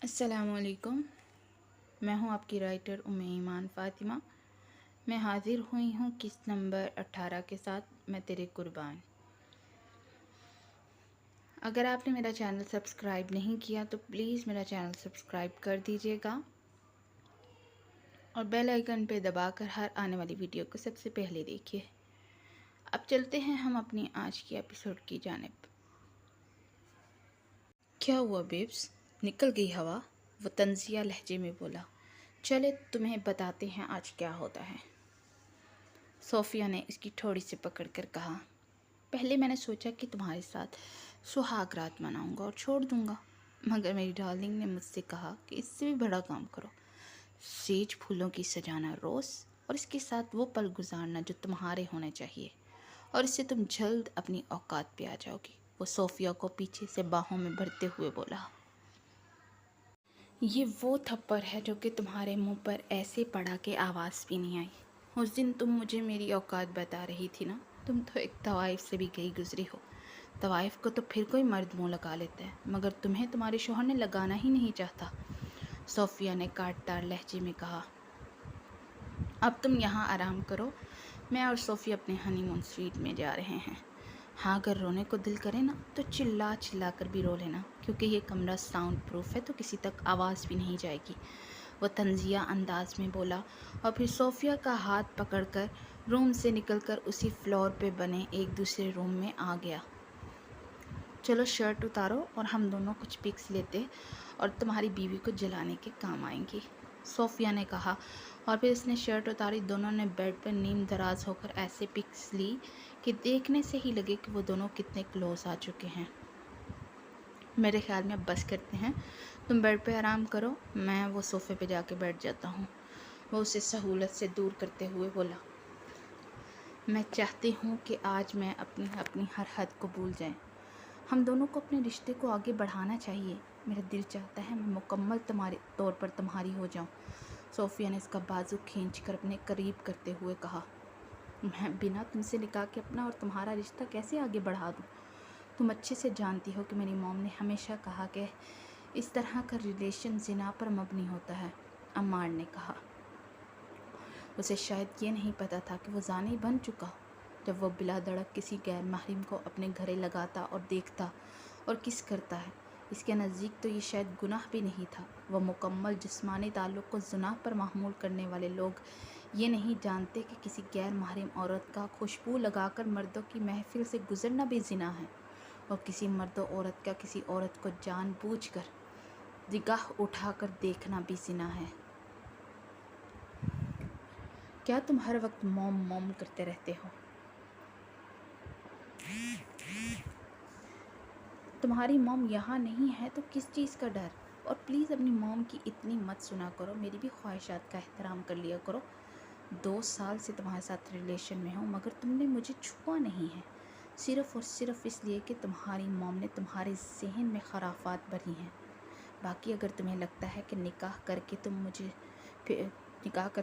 السلام علیکم۔ میں ہوں آپ کی رائٹر ایمان فاطمہ۔ میں حاضر ہوئی ہوں قسط نمبر 18 کے ساتھ، میں تیرے قربان۔ اگر آپ نے میرا چینل سبسکرائب نہیں کیا تو پلیز میرا چینل سبسکرائب کر دیجیے گا اور بیل آئیکن پہ دبا کر ہر آنے والی ویڈیو کو سب سے پہلے دیکھیے۔ اب چلتے ہیں ہم اپنی آج کی ایپیسوڈ کی جانب۔ کیا ہوا بیبس؟ نکل گئی ہوا؟ وہ طنزیہ لہجے میں بولا۔ چلے تمہیں بتاتے ہیں آج کیا ہوتا ہے۔ صوفیہ نے اس کی تھوڑی سے پکڑ کر کہا، پہلے میں نے سوچا کہ تمہارے ساتھ سہاگ رات مناؤں گا اور چھوڑ دوں گا، مگر میری ڈارلنگ نے مجھ سے کہا کہ اس سے بھی بڑا کام کرو، سیج پھولوں کی سجانا روز اور اس کے ساتھ وہ پل گزارنا جو تمہارے ہونے چاہیے، اور اس سے تم جلد اپنی اوقات پہ آ جاؤ گی۔ وہ صوفیہ کو پیچھے سے باہوں میں بھرتے ہوئے بولا، یہ وہ تھپڑ ہے جو کہ تمہارے منہ پر ایسے پڑا کہ آواز بھی نہیں آئی۔ اس دن تم مجھے میری اوقات بتا رہی تھی نا، تم تو ایک طوائف سے بھی گئی گزری ہو۔ طوائف کو تو پھر کوئی مرد منہ لگا لیتا ہے، مگر تمہیں تمہارے شوہر نے لگانا ہی نہیں چاہتا۔ صوفیہ نے کاٹدار لہجے میں کہا، اب تم یہاں آرام کرو، میں اور صوفیہ اپنے ہنی مون سویٹ میں جا رہے ہیں۔ ہاں اگر رونے کو دل کرے نا تو چلا چلا کر بھی رو لینا، کیونکہ یہ کمرہ ساؤنڈ پروف ہے تو کسی تک آواز بھی نہیں جائے گی، وہ طنزیہ انداز میں بولا، اور پھر صوفیہ کا ہاتھ پکڑ کر روم سے نکل کر اسی فلور پہ بنے ایک دوسرے روم میں آ گیا۔ چلو شرٹ اتارو اور ہم دونوں کچھ پکس لیتے اور تمہاری بیوی کو جلانے کے کام آئیں گی، صوفیہ نے کہا، اور پھر اس نے شرٹ اتاری۔ دونوں نے بیڈ پر نیم دراز ہو کر ایسے پکس لی کہ دیکھنے سے ہی لگے کہ وہ دونوں کتنے کلوز آ چکے ہیں۔ میرے خیال میں اب بس کرتے ہیں، تم بیڈ پہ آرام کرو، میں وہ صوفے پہ جا کے بیٹھ جاتا ہوں، وہ اسے سہولت سے دور کرتے ہوئے بولا۔ میں چاہتی ہوں کہ آج میں اپنی ہر حد کو بھول جائیں، ہم دونوں کو اپنے رشتے کو آگے بڑھانا چاہیے، میرا دل چاہتا ہے میں مکمل طور پر تمہاری ہو جاؤں، صوفیہ نے اس کا بازو کھینچ کر اپنے قریب کرتے ہوئے کہا۔ میں بنا تم سے نکاح کے اپنا اور تمہارا رشتہ کیسے آگے بڑھا دوں؟ تم اچھے سے جانتی ہو کہ میری موم نے ہمیشہ کہا کہ اس طرح کا ریلیشن زنا پر مبنی ہوتا ہے، عمار نے کہا۔ اسے شاید یہ نہیں پتا تھا کہ وہ زانی بن چکا جب وہ بلا دڑک کسی غیر محرم کو اپنے گھرے لگاتا اور دیکھتا اور کس کرتا ہے۔ اس کے نزدیک تو یہ شاید گناہ بھی نہیں تھا۔ وہ مکمل جسمانی تعلق کو زنا پر محمول کرنے والے لوگ یہ نہیں جانتے کہ کسی غیر محرم عورت کا خوشبو لگا کر مردوں کی محفل سے گزرنا بھی زنا ہے، اور کسی مرد و عورت کا کسی عورت کو جان بوجھ کر نگاہ اٹھا کر دیکھنا بھی زنا ہے۔ کیا تم ہر وقت موم موم کرتے رہتے ہو؟ تمہاری موم یہاں نہیں ہے تو کس چیز کا ڈر؟ اور پلیز اپنی موم کی اتنی مت سنا کرو، میری بھی خواہشات کا احترام کر لیا کرو۔ 2 سال سے تمہارے ساتھ ریلیشن میں ہوں، مگر تم نے مجھے چھوا نہیں ہے، صرف اور صرف اس لیے کہ تمہاری موم نے تمہارے ذہن میں خرافات بھری ہیں۔ باقی اگر تمہیں لگتا ہے کہ نکاح کر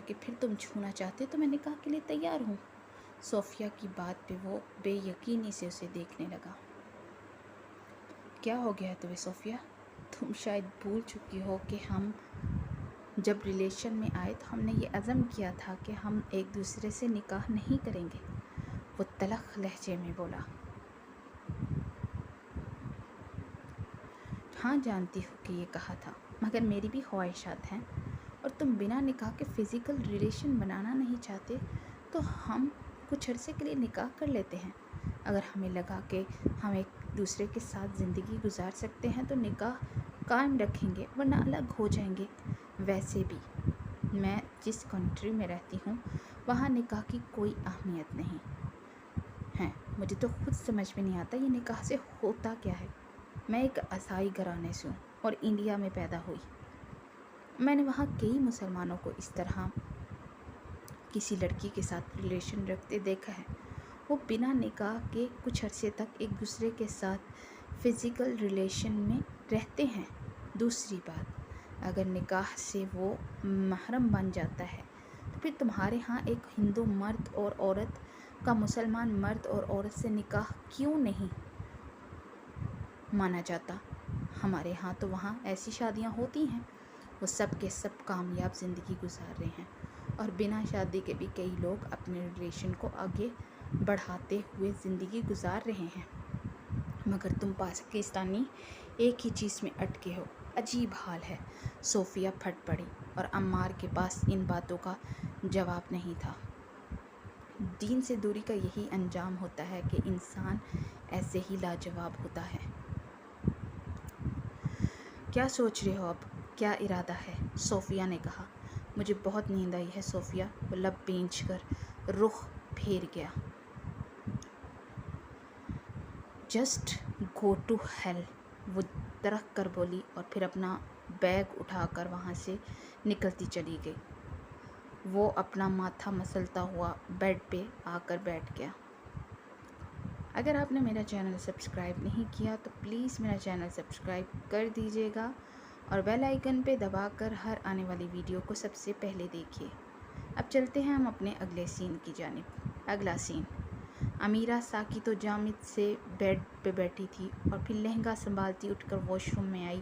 کے پھر تم چھونا چاہتے تو میں نکاح کے لیے تیار ہوں۔ صوفیہ کی بات پہ وہ بے یقینی سے اسے دیکھنے لگا۔ کیا ہو گیا ہے تمہیں صوفیہ؟ تم شاید بھول چکی ہو کہ ہم جب ریلیشن میں آئے تو ہم نے یہ عزم کیا تھا کہ ہم ایک دوسرے سے نکاح نہیں کریں گے، وہ تلخ لہجے میں بولا۔ ہاں جانتی ہوں کہ یہ کہا تھا، مگر میری بھی خواہشات ہیں، اور تم بنا نکاح کے فزیکل ریلیشن بنانا نہیں چاہتے تو ہم کچھ عرصے کے لیے نکاح کر لیتے ہیں۔ اگر ہمیں لگا کہ ہم ایک دوسرے کے ساتھ زندگی گزار سکتے ہیں تو نکاح قائم رکھیں گے، ورنہ الگ ہو جائیں گے۔ ویسے بھی میں جس کنٹری میں رہتی ہوں وہاں نکاح کی کوئی اہمیت نہیں ہے، مجھے تو خود سمجھ میں نہیں آتا یہ نکاح سے ہوتا کیا ہے۔ میں ایک عیسائی گھرانے سے ہوں اور انڈیا میں پیدا ہوئی، میں نے وہاں کئی مسلمانوں کو اس طرح کسی لڑکی کے ساتھ ریلیشن رکھتے دیکھا ہے، وہ بنا نکاح کے کچھ عرصے تک ایک دوسرے کے ساتھ فزیکل ریلیشن میں رہتے ہیں۔ دوسری بات، اگر نکاح سے وہ محرم بن جاتا ہے تو پھر تمہارے ہاں ایک ہندو مرد اور عورت کا مسلمان مرد اور عورت سے نکاح کیوں نہیں مانا جاتا؟ ہمارے ہاں تو وہاں ایسی شادیاں ہوتی ہیں، وہ سب کے سب کامیاب زندگی گزار رہے ہیں، اور بنا شادی کے بھی کئی لوگ اپنے ریلیشن کو آگے بڑھاتے ہوئے زندگی گزار رہے ہیں، مگر تم پاکستانی ایک ہی چیز میں اٹکے ہو۔ عجیب حال ہے۔ صوفیہ پھٹ پڑی، اور عمار کے پاس ان باتوں کا جواب نہیں تھا۔ دین سے دوری کا یہی انجام ہوتا ہے کہ انسان ایسے ہی لاجواب ہوتا ہے۔ کیا سوچ رہے ہو اب؟ کیا ارادہ ہے؟ صوفیہ نے کہا۔ مجھے بہت نیند آئی ہے صوفیہ، وہ لب بھینچ کر رخ پھیر گیا۔ جسٹ گو ٹو ہیل، وہ ترک کر بولی، اور پھر اپنا بیگ اٹھا کر وہاں سے نکلتی چلی گئی۔ وہ اپنا ماتھا مسلتا ہوا بیڈ پہ آ کر بیٹھ گیا۔ اگر آپ نے میرا چینل سبسکرائب نہیں کیا تو پلیز میرا چینل سبسکرائب کر دیجیے گا، اور بیل آئیکن پہ دبا کر ہر آنے والی ویڈیو کو سب سے پہلے دیکھیے۔ اب چلتے ہیں ہم اپنے اگلے سین کی جانب۔ اگلا سین، امیرہ ساکی تو جامد سے بیڈ پہ بیٹھی تھی، اور پھر لہنگا سنبھالتی اٹھ کر واش روم میں آئی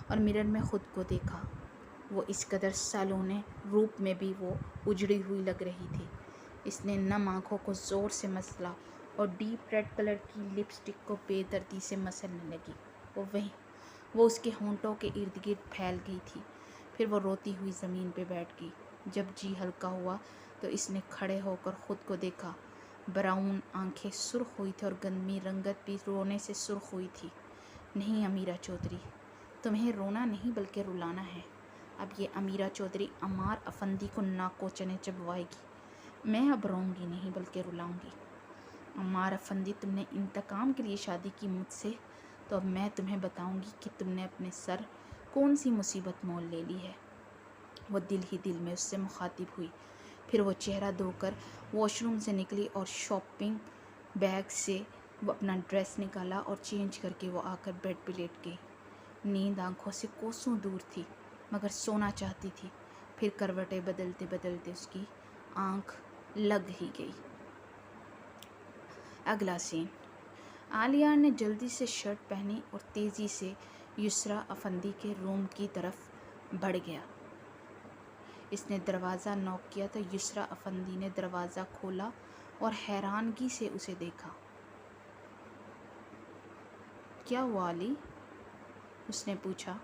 اور مرر میں خود کو دیکھا۔ وہ اس قدر سالونے روپ میں بھی وہ اجڑی ہوئی لگ رہی تھی۔ اس نے نم آنکھوں کو زور سے مسلا اور ڈیپ ریڈ کلر کی لپسٹک کو بے دردی سے مسلنے لگی۔ وہ اس کے ہونٹوں کے ارد گرد پھیل گئی تھی۔ پھر وہ روتی ہوئی زمین پہ بیٹھ گئی۔ جب جی ہلکا ہوا تو اس نے کھڑے ہو کر خود کو دیکھا۔ براؤن آنکھیں سرخ ہوئی تھی اور گندمی رنگت بھی رونے سے سرخ ہوئی تھی۔ نہیں امیرہ چودھری، تمہیں رونا نہیں بلکہ رلانا ہے۔ اب یہ امیرہ چودھری عمار افندی کو ناکوچنے چبوائے گی۔ میں اب روؤں گی نہیں بلکہ رلاؤں گی۔ عمار افندی، تم نے انتقام کے لیے شادی کی مجھ سے، تو اب میں تمہیں بتاؤں گی کہ تم نے اپنے سر کون سی مصیبت مول لے لی ہے۔ وہ دل ہی دل میں اس سے مخاطب ہوئی۔ پھر وہ چہرہ دھو کر واش روم سے نکلی اور شاپنگ بیگ سے وہ اپنا ڈریس نکالا اور چینج کر کے وہ آ کر بیڈ پہ لیٹ گئی۔ نیند آنکھوں سے کوسوں دور تھی، مگر سونا چاہتی تھی۔ پھر کروٹیں بدلتے بدلتے اس کی آنکھ لگ ہی گئی۔ اگلا سین، عالیار نے جلدی سے شرٹ پہنی اور تیزی سے یسریٰ افندی کے روم کی طرف بڑھ گیا۔ اس نے دروازہ نوک کیا تو یسریٰ افندی نے دروازہ کھولا اور حیرانگی سے اسے دیکھا۔ کیا ہوا علی؟ اس نے پوچھا۔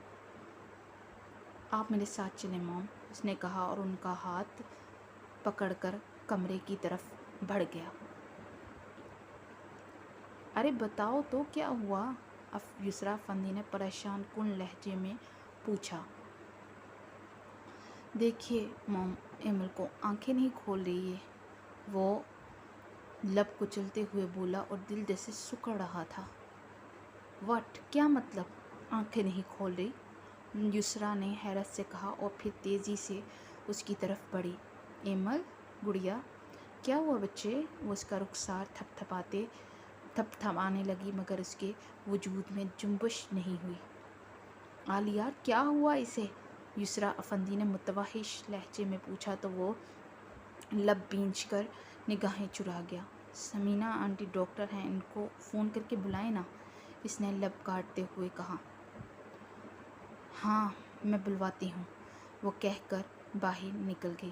آپ میرے ساتھ چلیں موم، اس نے کہا اور ان کا ہاتھ پکڑ کر کمرے کی طرف بڑھ گیا۔ ارے بتاؤ تو کیا ہوا؟ یسریٰ افندی نے پریشان کن لہجے میں پوچھا۔ دیکھیے موم، ایمل کو آنکھیں نہیں کھول رہی ہے، وہ لب کچلتے ہوئے بولا اور دل جیسے سکڑ رہا تھا۔ واٹ؟ کیا مطلب آنکھیں نہیں کھول رہی؟ یسریٰ نے حیرت سے کہا اور پھر تیزی سے اس کی طرف بڑھی۔ ایمل گڑیا، کیا ہوا بچے؟ وہ اس کا رخسار تھپتھپانے لگی، مگر اس کے وجود میں جنبش نہیں ہوئی۔ عالیار کیا ہوا اسے؟ یسریٰ افندی نے متوحش لہجے میں پوچھا تو وہ لب بھینچ کر نگاہیں چرا گیا۔ سمینا آنٹی ڈاکٹر ہیں، ان کو فون کر کے بلائیں نا، اس نے لب کاٹتے ہوئے کہا۔ ہاں میں بلواتی ہوں، وہ کہہ کر باہر نکل گئی۔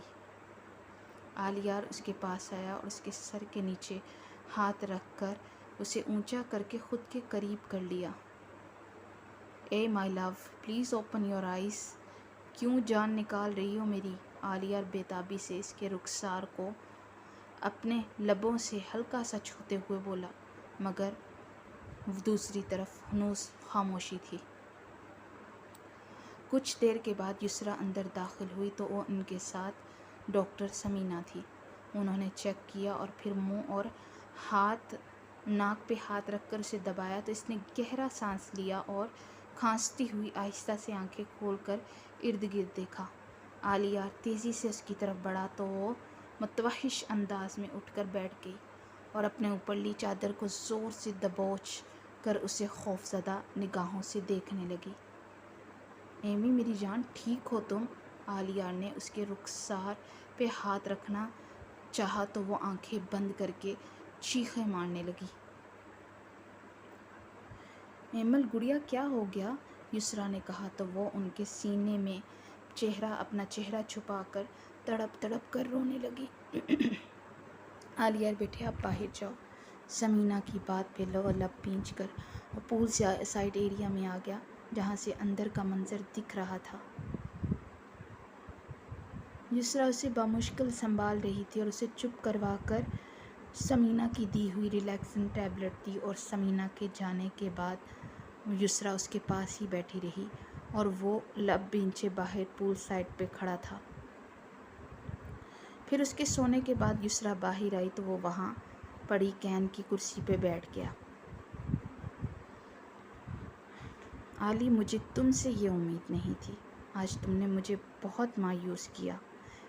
عالیار اس کے پاس آیا اور اس کے سر کے نیچے ہاتھ رکھ کر اسے اونچا کر کے خود کے قریب کر لیا۔ اے مائی لو، پلیز اوپن یور آئیز۔ کیوں جان نکال رہی ہو میری؟ عالیار بے تابی سے اس کے رخسار کو اپنے لبوں سے ہلکا سا چھوتے ہوئے بولا، مگر دوسری طرف ہنوز خاموشی تھی۔ کچھ دیر کے بعد یسریٰ اندر داخل ہوئی تو وہ ان کے ساتھ ڈاکٹر سمینا تھی۔ انہوں نے چیک کیا اور پھر منہ اور ناک پہ ہاتھ رکھ کر اسے دبایا تو اس نے گہرا سانس لیا اور کھانستی ہوئی آہستہ سے آنکھیں کھول کر ارد گرد دیکھا۔ عالیار تیزی سے اس کی طرف بڑھا تو وہ متوحش انداز میں اٹھ کر بیٹھ گئی اور اپنے اوپر لی چادر کو زور سے دبوچ کر اسے خوفزدہ نگاہوں سے دیکھنے لگی۔ ایمی میری جان، ٹھیک ہو تم؟ عالیار نے اس کے رخسار پہ ہاتھ رکھنا چاہا تو وہ آنکھیں بند کر کے چیخیں مارنے لگی۔ ایمل گڑیا کیا ہو گیا؟ یسریٰ نے کہا تو وہ ان کے سینے میں اپنا چہرہ چھپا کر تڑپ تڑپ کر رونے لگی۔ عالیہ بیٹے آپ باہر جاؤ۔ سمینہ کی بات پہ لب پینچ کر وہ پول سائڈ ایریا میں آ گیا جہاں سے اندر کا منظر دکھ رہا تھا۔ یسریٰ اسے بمشکل سنبھال رہی تھی اور اسے چپ کروا کر سمینہ کی دی ہوئی ریلیکسنگ ٹیبلٹ دی، اور سمینہ کے جانے کے بعد یسریٰ اس کے پاس ہی بیٹھی رہی اور وہ لب بینچے باہر پول سائڈ پہ کھڑا تھا۔ پھر اس کے سونے کے بعد یسریٰ باہر آئی تو وہ وہاں پڑی کین کی کرسی پہ بیٹھ گیا۔ علی، مجھے تم سے یہ امید نہیں تھی۔ آج تم نے مجھے بہت مایوس کیا۔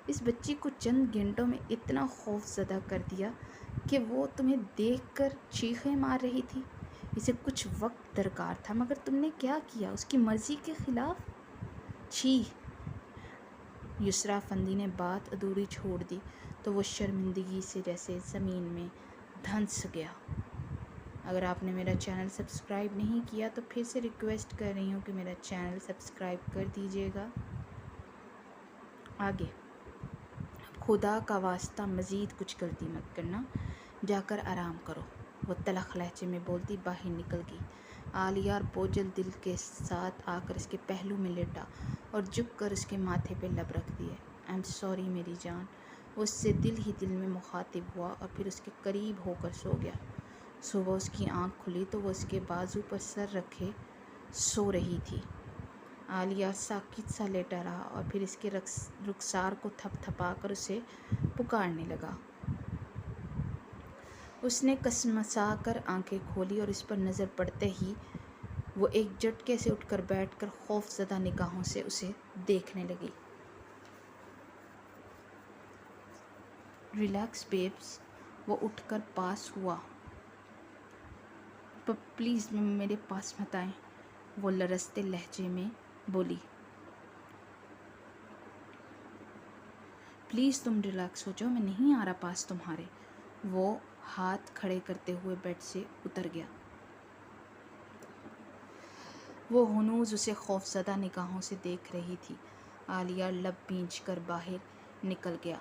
اس بچی کو چند گھنٹوں میں اتنا خوف زدہ کر دیا کہ وہ تمہیں دیکھ کر چیخیں مار رہی تھی۔ اسے کچھ وقت درکار تھا، مگر تم نے کیا کیا؟ اس کی مرضی کے خلاف۔ چھی! یسریٰ افندی نے بات ادھوری چھوڑ دی تو وہ شرمندگی سے جیسے زمین میں دھنس گیا۔ اگر آپ نے میرا چینل سبسکرائب نہیں کیا تو پھر سے ریکویسٹ کر رہی ہوں کہ میرا چینل سبسکرائب کر دیجیے گا۔ آگے خدا کا واسطہ مزید کچھ غلطی مت کرنا، جا کر آرام کرو، وہ تلخ لہجے میں بولتی باہر نکل گئی۔ عالیہ بوجھل دل کے ساتھ آ کر اس کے پہلو میں لیٹا اور جھک کر اس کے ماتھے پہ لب رکھ دیے۔ آئی ایم سوری میری جان۔ وہ اس سے دل ہی دل میں مخاطب ہوا اور پھر اس کے قریب ہو کر سو گیا۔ صبح اس کی آنکھ کھلی تو وہ اس کے بازو پر سر رکھے سو رہی تھی۔ عالیہ ساکت سا لیٹا رہا اور پھر اس کے رخسار کو تھپ تھپا کر اسے پکارنے لگا۔ اس نے کسمسا کر آنکھیں کھولی اور اس پر نظر پڑتے ہی وہ ایک جھٹکے سے اٹھ کر بیٹھ کر خوف زدہ نگاہوں سے اسے دیکھنے لگی۔ ریلیکس بیبس، وہ اٹھ کر پاس ہوا۔ پلیز میرے پاس مت آئیں، وہ لرزتے لہجے میں بولی۔ پلیز تم ریلیکس ہو جاؤ، میں نہیں آ رہا پاس تمہارے۔ وہ ہاتھ کھڑے کرتے ہوئے بیڈ سے اتر گیا۔ وہ ہنوز اسے خوف زدہ نگاہوں سے دیکھ رہی تھی۔ عالیہ لب بینچ کر باہر نکل گیا۔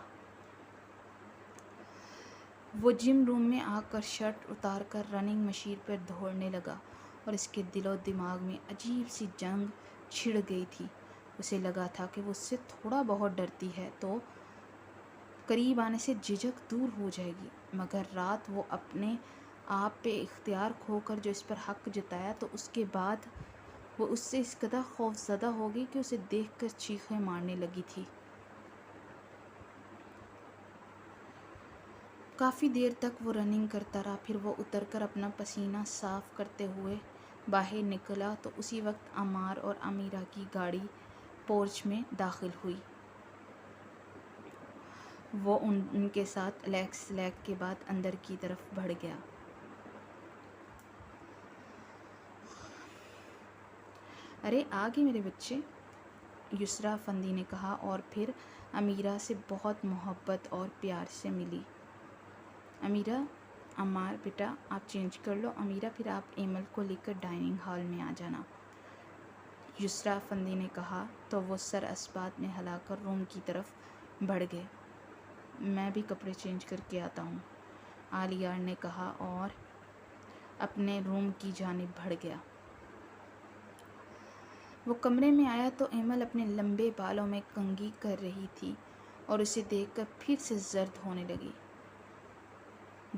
وہ جم روم میں آ کر شرٹ اتار کر رننگ مشین پر دوڑنے لگا اور اس کے دل و دماغ میں عجیب سی جنگ چھڑ گئی تھی۔ اسے لگا تھا کہ وہ اس سے تھوڑا بہت ڈرتی ہے تو قریب آنے سے جھجک دور ہو جائے گی، مگر رات وہ اپنے آپ پہ اختیار کھو کر جو اس پر حق جتایا تو اس کے بعد وہ اس سے اس قدر خوف زدہ ہو گئی کہ اسے دیکھ کر چیخیں مارنے لگی تھی۔ کافی دیر تک وہ رننگ کرتا رہا، پھر وہ اتر کر اپنا پسینہ صاف کرتے ہوئے باہر نکلا تو اسی وقت عمار اور امیرہ کی گاڑی پورچ میں داخل ہوئی۔ وہ ان کے ساتھ لیگ کے بعد اندر کی طرف بڑھ گیا۔ ارے آ گئے میرے بچے، یسریٰ افندی نے کہا اور پھر امیرہ سے بہت محبت اور پیار سے ملی۔ امیرہ، عمار بیٹا آپ چینج کر لو، امیرہ پھر آپ ایمل کو لے کر ڈائننگ ہال میں آ جانا، یسریٰ افندی نے کہا تو وہ سر اسبات میں ہلا کر روم کی طرف بڑھ گئے۔ میں بھی کپڑے چینج کر کے آتا ہوں، عالیہ نے کہا اور اپنے روم کی جانب بڑھ گیا۔ وہ کمرے میں آیا تو ایمل اپنے لمبے بالوں میں کنگھی کر رہی تھی اور اسے دیکھ کر پھر سے زرد ہونے لگی۔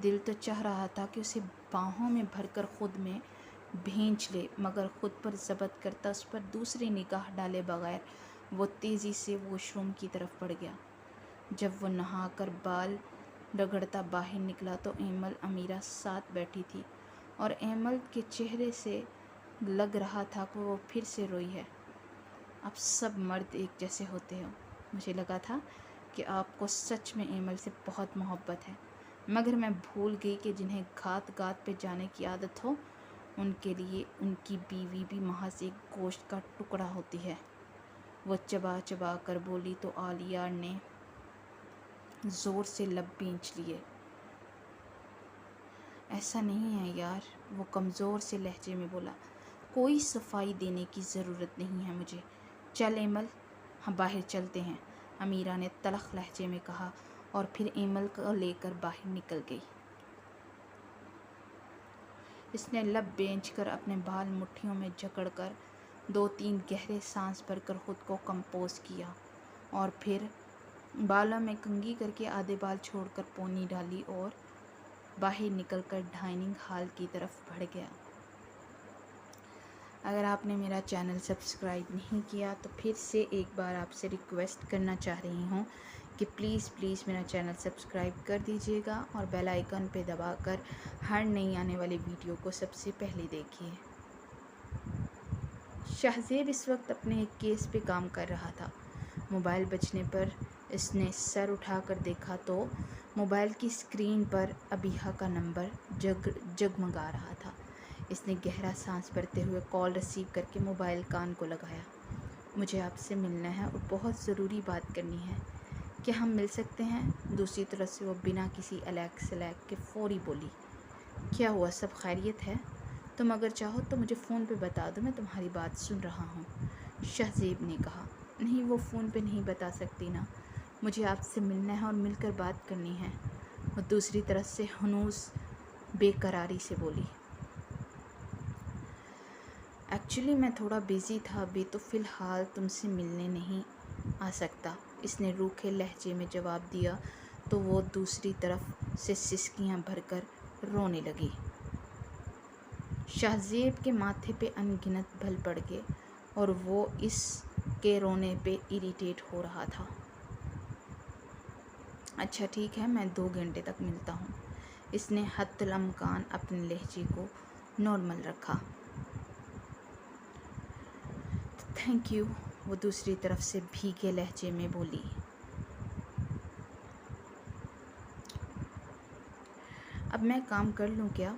دل تو چاہ رہا تھا کہ اسے باہوں میں بھر کر خود میں بھینچ لے، مگر خود پر ضبط کرتا اس پر دوسری نگاہ ڈالے بغیر وہ تیزی سے واش روم کی طرف بڑھ گیا۔ جب وہ نہا کر بال رگڑتا باہر نکلا تو ایمل امیرہ ساتھ بیٹھی تھی اور ایمل کے چہرے سے لگ رہا تھا کہ وہ پھر سے روئی ہے۔ آپ سب مرد ایک جیسے ہوتے ہو، مجھے لگا تھا کہ آپ کو سچ میں ایمل سے بہت محبت ہے، مگر میں بھول گئی کہ جنہیں گھات گات پہ جانے کی عادت ہو ان کے لیے ان کی بیوی بھی محض ایک گوشت کا ٹکڑا ہوتی ہے، وہ چبا چبا کر بولی تو عالیہ نے زور سے لب بینچ لیے۔ ایسا نہیں ہے یار، وہ کمزور سے لہجے میں بولا، کوئی صفائی دینے کی ضرورت نہیں ہے مجھے۔ چل ایمل، ہم باہر چلتے ہیں، امیرہ نے تلخ لہجے میں کہا اور پھر ایمل کو لے کر باہر نکل گئی۔ اس نے لب بینچ کر اپنے بال مٹھیوں میں جکڑ کر 2-3 گہرے سانس بھر کر خود کو کمپوز کیا اور پھر بالوں میں کنگھی کر کے آدھے بال چھوڑ کر پونی ڈالی اور باہر نکل کر ڈائننگ ہال کی طرف بڑھ گیا۔ اگر آپ نے میرا چینل سبسکرائب نہیں کیا تو پھر سے ایک بار آپ سے ریکویسٹ کرنا چاہ رہی ہوں کہ پلیز میرا چینل سبسکرائب کر دیجیے گا اور بیل آئیکن پہ دبا کر ہر نئی آنے والی ویڈیو کو سب سے پہلے دیکھیے۔ شہزیب اس وقت اپنے ایک کیس پہ کام کر رہا تھا۔ موبائل بجنے پر اس نے سر اٹھا کر دیکھا تو موبائل کی اسکرین پر ابیحہ کا نمبر جگمگا رہا تھا۔ اس نے گہرا سانس بھرتے ہوئے کال ریسیو کر کے موبائل کان کو لگایا۔ مجھے آپ سے ملنا ہے اور بہت ضروری بات کرنی ہے، کیا ہم مل سکتے ہیں؟ دوسری طرف سے وہ بنا کسی الیک سلیک کے فوری بولی۔ کیا ہوا، سب خیریت ہے؟ تم اگر چاہو تو مجھے فون پہ بتا دو، میں تمہاری بات سن رہا ہوں، شہزیب نے کہا۔ نہیں، وہ فون پہ نہیں بتا سکتی نا، مجھے آپ سے ملنا ہے اور مل کر بات کرنی ہے، وہ دوسری طرف سے ہنوز بے قراری سے بولی۔ ایکچولی میں تھوڑا بیزی تھا ابھی، تو فی الحال تم سے ملنے نہیں آ سکتا، اس نے روکھے لہجے میں جواب دیا تو وہ دوسری طرف سے سسکیاں بھر کر رونے لگی۔ شہزیب کے ماتھے پہ ان گنت بل پڑ گئے اور وہ اس کے رونے پہ اریٹیٹ ہو رہا تھا۔ اچھا ٹھیک ہے، میں 2 گھنٹے تک ملتا ہوں، اس نے حتی الامکان اپنے لہجے کو نارمل رکھا۔ تھینک یو، وہ دوسری طرف سے بھیگے لہجے میں بولی۔ اب میں کام کر لوں کیا؟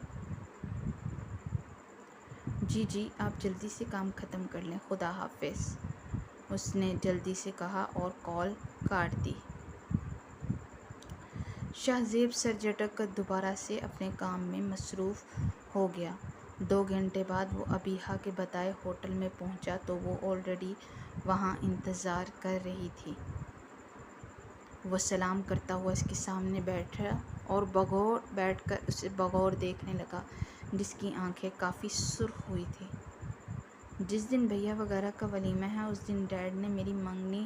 جی، آپ جلدی سے کام ختم کر لیں، خدا حافظ، اس نے جلدی سے کہا اور کال کاٹ دی۔ شہزیب سر جھٹک کر دوبارہ سے اپنے کام میں مصروف ہو گیا۔ 2 گھنٹے بعد وہ ابیحہ کے بتائے ہوٹل میں پہنچا تو وہ آلریڈی وہاں انتظار کر رہی تھی۔ وہ سلام کرتا ہوا اس کے سامنے بیٹھا اور بیٹھ کر اسے بغور دیکھنے لگا، جس کی آنکھیں کافی سرخ ہوئی تھیں۔ جس دن بھیا وغیرہ کا ولیمہ ہے اس دن ڈیڈ نے میری منگنی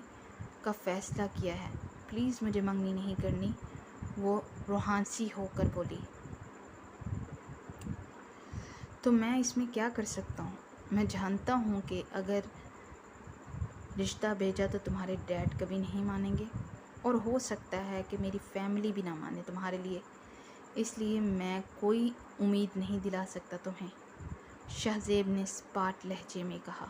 کا فیصلہ کیا ہے، پلیز مجھے منگنی نہیں کرنی، وہ روحانسی ہو کر بولی۔ تو میں اس میں کیا کر سکتا ہوں؟ میں جانتا ہوں کہ اگر رشتہ بھیجا تو تمہارے ڈیڈ کبھی نہیں مانیں گے، اور ہو سکتا ہے کہ میری فیملی بھی نہ مانے تمہارے لیے، اس لیے میں کوئی امید نہیں دلا سکتا تمہیں، شہزیب نے اسپاٹ لہجے میں کہا۔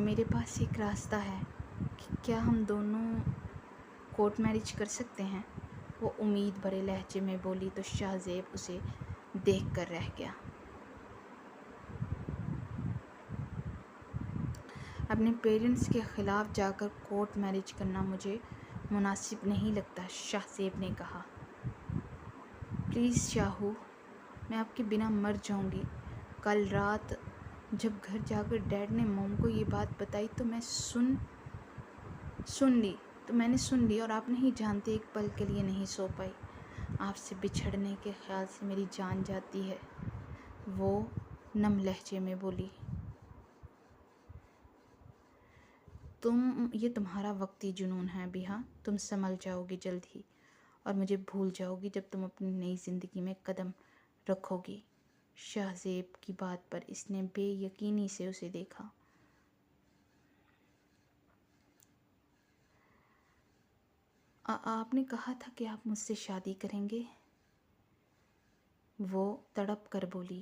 میرے پاس ایک راستہ ہے، کیا ہم دونوں کورٹ میرج کر سکتے ہیں؟ وہ امید بھرے لہجے میں بولی تو شہزیب اسے دیکھ کر رہ گیا۔ اپنے پیرنٹس کے خلاف جا کر کورٹ میرج کرنا مجھے مناسب نہیں لگتا، شہزیب نے کہا۔ پلیز شاہو، میں آپ کے بنا مر جاؤں گی۔ کل رات جب گھر جا کر ڈیڈ نے موم کو یہ بات بتائی تو میں نے سن لی اور آپ نہیں جانتے ایک پل کے لیے نہیں سو پائی، آپ سے بچھڑنے کے خیال سے میری جان جاتی ہے، وہ نم لہجے میں بولی۔ یہ تمہارا وقتی جنون ہے ابیحہ، تم سنبھل جاؤ گی جلد ہی اور مجھے بھول جاؤ گی جب تم اپنی نئی زندگی میں قدم رکھو گی۔ شہزیب کی بات پر اس نے بے یقینی سے اسے دیکھا۔ آپ نے کہا تھا کہ آپ مجھ سے شادی کریں گے، وہ تڑپ کر بولی۔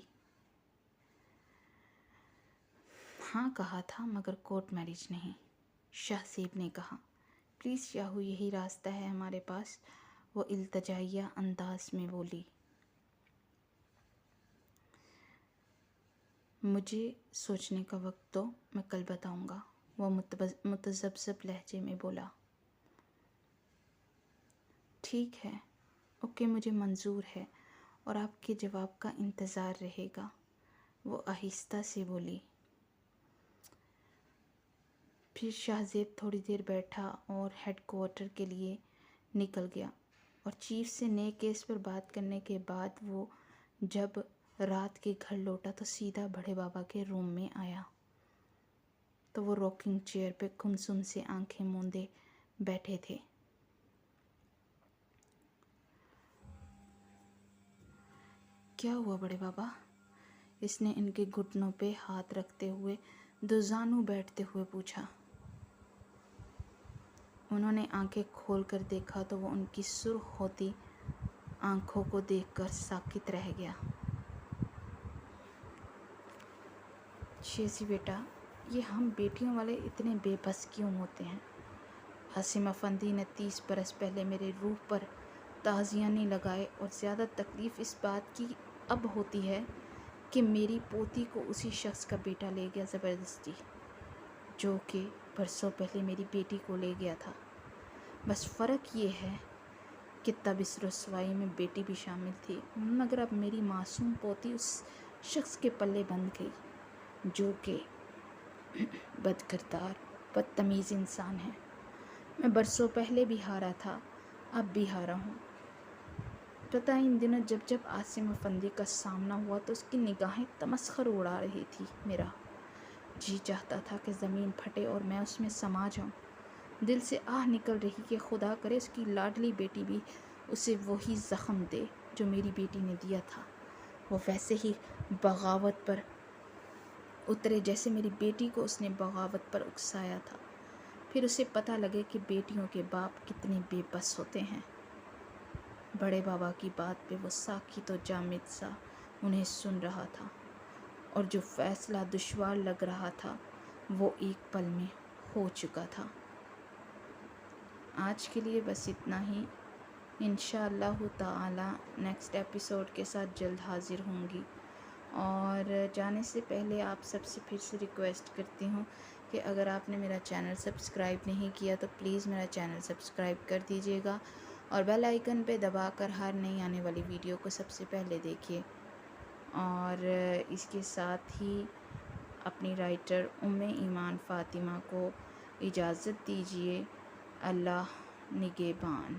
ہاں کہا تھا، مگر کورٹ میرج نہیں، شہزیب نے کہا۔ پلیز شاہو، یہی راستہ ہے ہمارے پاس، وہ التجائیہ انداز میں بولی۔ مجھے سوچنے کا وقت دو، میں کل بتاؤں گا، وہ متذبذب لہجے میں بولا۔ ٹھیک ہے، اوکے، مجھے منظور ہے، اور آپ کے جواب کا انتظار رہے گا، وہ آہستہ سے بولی۔ پھر شاہ زیب تھوڑی دیر بیٹھا اور ہیڈ کوارٹر کے لیے نکل گیا، اور چیف سے نئے کیس پر بات کرنے کے بعد وہ جب رات کے گھر لوٹا تو سیدھا بڑے بابا کے روم میں آیا تو وہ راکنگ چیئر پہ گمسم سے آنکھیں موندے بیٹھے تھے۔ کیا ہوا بڑے بابا؟ اس نے ان کے گھٹنوں پہ ہاتھ رکھتے ہوئے دو زانو بیٹھتے ہوئے پوچھا۔ انہوں نے آنکھیں کھول کر دیکھا تو وہ ان کی سرخ ہوتی آنکھوں کو دیکھ کر ساکت رہ گیا۔ شیزی بیٹا، یہ ہم بیٹیوں والے اتنے بے بس کیوں ہوتے ہیں؟ عاصم افندی نے 30 برس پہلے میرے روح پر تعزیاں لگائے، اور زیادہ تکلیف اس بات کی اب ہوتی ہے کہ میری پوتی کو اسی شخص کا بیٹا لے گیا زبردستی، جو کہ برسوں پہلے میری بیٹی کو لے گیا تھا۔ بس فرق یہ ہے کہ تب اس رسوائی میں بیٹی بھی شامل تھی، مگر اب میری معصوم پوتی اس شخص کے پلے بندھ گئی جو کہ بد کردار، بدتمیز انسان ہے۔ میں برسوں پہلے بھی ہارا تھا، اب بھی ہارا ہوں۔ پتہ ان دنوں جب عاصم افندی کا سامنا ہوا تو اس کی نگاہیں تمسخر اڑا رہی تھی۔ میرا جی چاہتا تھا کہ زمین پھٹے اور میں اس میں سما جاؤں۔ دل سے آہ نکل رہی کہ خدا کرے اس کی لاڈلی بیٹی بھی اسے وہی زخم دے جو میری بیٹی نے دیا تھا، وہ ویسے ہی بغاوت پر اترے جیسے میری بیٹی کو اس نے بغاوت پر اکسایا تھا، پھر اسے پتہ لگے کہ بیٹیوں کے باپ کتنے بے بس ہوتے ہیں۔ بڑے بابا کی بات پہ وہ ساکت و جامد سا انہیں سن رہا تھا، اور جو فیصلہ دشوار لگ رہا تھا وہ ایک پل میں ہو چکا تھا۔ آج کے لیے بس اتنا ہی۔ انشاءاللہ تعالی نیکسٹ ایپیسوڈ کے ساتھ جلد حاضر ہوں گی، اور جانے سے پہلے آپ سب سے پھر سے ریکویسٹ کرتی ہوں کہ اگر آپ نے میرا چینل سبسکرائب نہیں کیا تو پلیز میرا چینل سبسکرائب کر دیجیے گا، اور بیل آئیکن پہ دبا کر ہر نئی آنے والی ویڈیو کو سب سے پہلے دیکھیے۔ اور اس کے ساتھ ہی اپنی رائٹر ایمان فاطمہ کو اجازت دیجیے۔ اللہ نگہبان۔